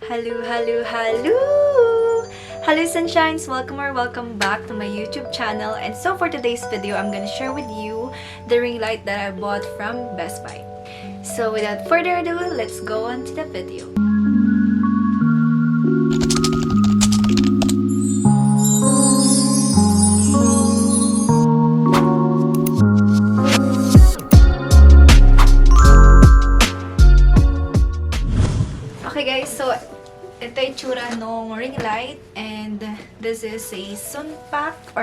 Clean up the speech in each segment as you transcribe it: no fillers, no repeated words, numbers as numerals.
Hello, hello, hello! Hello sunshines! Welcome or welcome back to my YouTube channel. And so for today's video, I'm gonna share with you the ring light that I bought from Best Buy. So without further ado, let's go on to the video. Okay guys, so ito yung tsura ng ring light, and this is a SUNPAK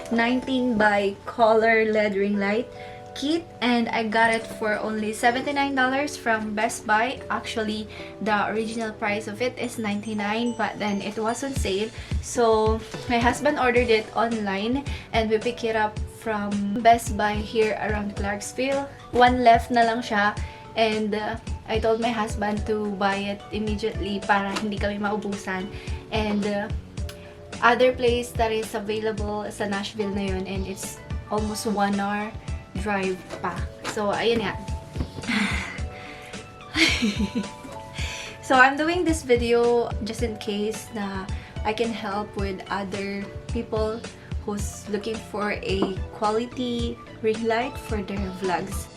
19 by color LED ring light kit, and I got it for only $79 from Best Buy. Actually, the original price of it is $99, but then it was on sale. So my husband ordered it online and we pick it up from Best Buy here around Clarksville. One left na lang siya, and I told my husband to buy it immediately para hindi kami maubusan. And other place that is available sa Nashville na yun, and it's almost 1 hour drive pa. So, ayun nga. So, I'm doing this video just in case na I can help with other people who's looking for a quality ring light for their vlogs.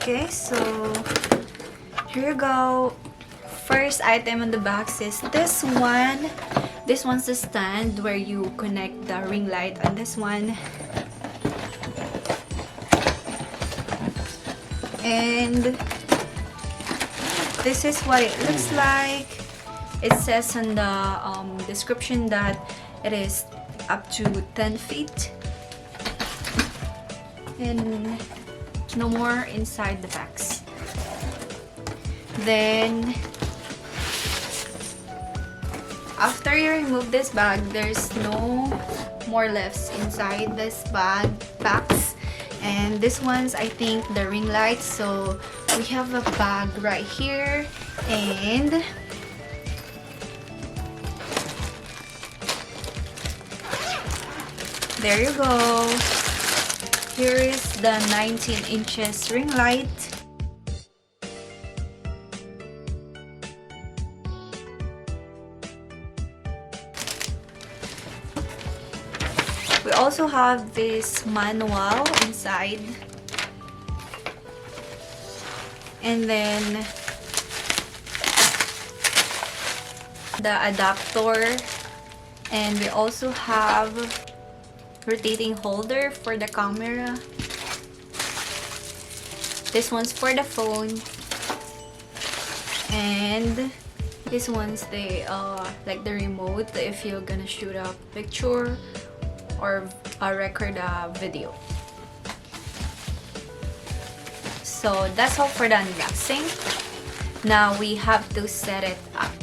Okay, so here you go. First item on the box is this one. This one's the stand where you connect the ring light on this one. And this is what it looks like. It says on the description that it is up to 10 feet. And no more inside the box. Then after you remove this bag, there's no more lefts inside this box. And this one's, I think, the ring light. So we have a bag right here, and there you go. Here is the 19 inches ring light. We also have this manual inside. And then the adapter. And we also have rotating holder for the camera. This one's for the phone, and this one's the like the remote if you're gonna shoot a picture or record a video. So that's all for the unboxing. Now we have to set it up.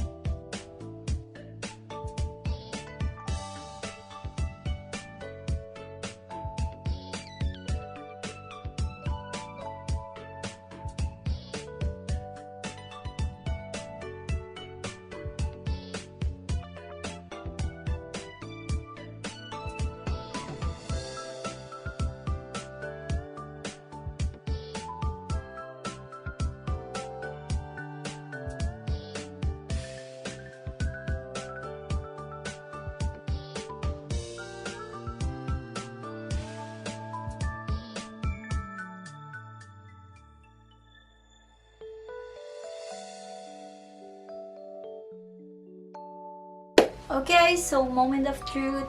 Okay, so moment of truth.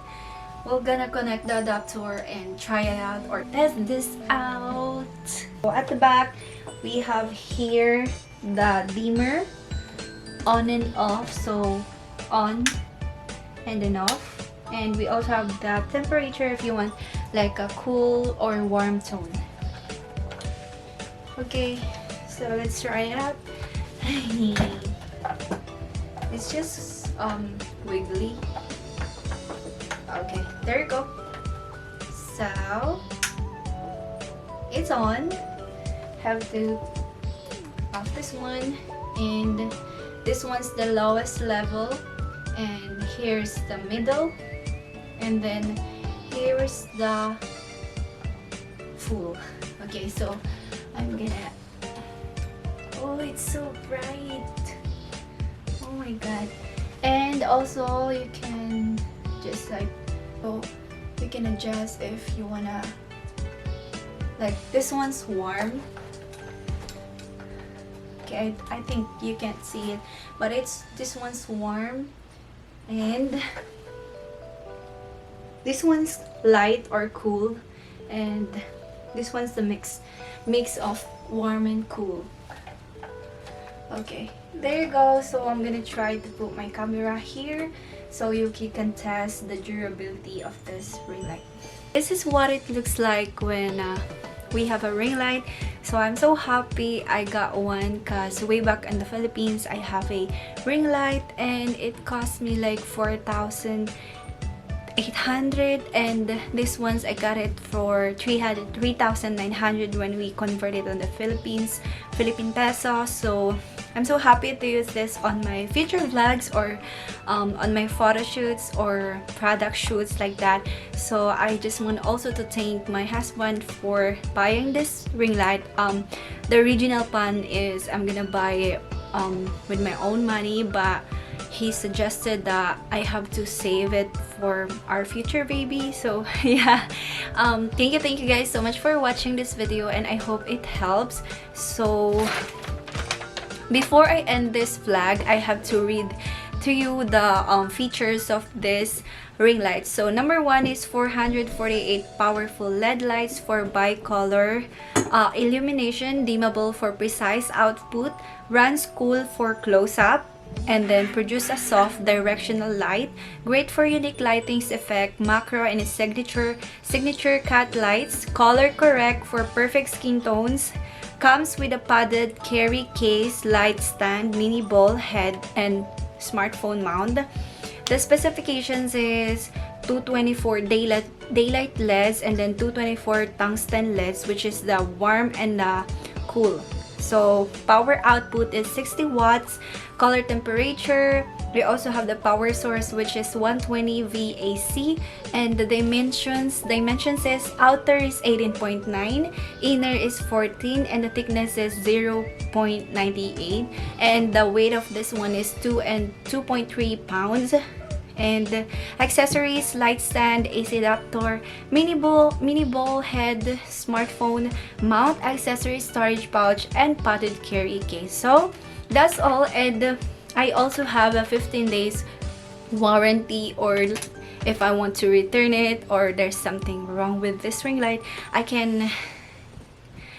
We're gonna connect the adapter and try it out or test this out. So at the back, we have here the dimmer, on and off. So on and then off. And we also have the temperature if you want like a cool or warm tone. Okay, so let's try it out. It's just wiggly. Okay, there you go. So it's on. Have to off this one, and this one's the lowest level, and here's the middle, and then here's the full. Okay, so I'm gonna, oh, it's so bright, oh my god. And also you can just like, oh, you can adjust if you wanna, like this one's warm. Okay, I think you can't see it, but this one's warm, and this one's light or cool, and this one's the mix of warm and cool. Okay, there you go. So I'm gonna try to put my camera here so you can test the durability of this ring light. This is what it looks like when we have a ring light. So I'm so happy I got one, because way back in the Philippines I have a ring light and it cost me like 4,800, and this ones I got it for 3,900 when we converted on the Philippine peso. So I'm so happy to use this on my future vlogs, or on my photo shoots or product shoots like that. So I just want also to thank my husband for buying this ring light. The original plan is I'm gonna buy it with my own money, but he suggested that I have to save it for our future baby. So yeah, thank you guys so much for watching this video, and I hope it helps. So before I end this vlog, I have to read to you the features of this ring light. So number one is 448 powerful LED lights for bicolor illumination, dimmable for precise output, runs cool for close-up, and then produce a soft directional light, great for unique lightings effect, macro and signature cut lights, color correct for perfect skin tones. Comes with a padded carry case, light stand, mini ball head, and smartphone mount. The specifications is 224 daylight LEDs, and then 224 tungsten LEDs, which is the warm and the cool. So power output is 60 watts. Color temperature, we also have the power source, which is 120 VAC, and the dimensions is outer is 18.9, inner is 14, and the thickness is 0.98, and the weight of this one is 2.3 pounds. And accessories, light stand, AC adapter, mini ball head, smartphone mount, accessory storage pouch, and padded carry case. So that's all, and I also have a 15 days warranty, or if I want to return it or there's something wrong with this ring light, I can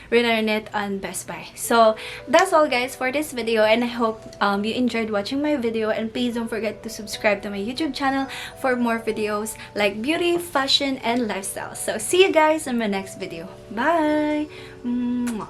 return it on Best Buy. So that's all guys for this video, and I hope you enjoyed watching my video, and please don't forget to subscribe to my YouTube channel for more videos like beauty, fashion, and lifestyle. So see you guys in my next video. Bye. Mwah.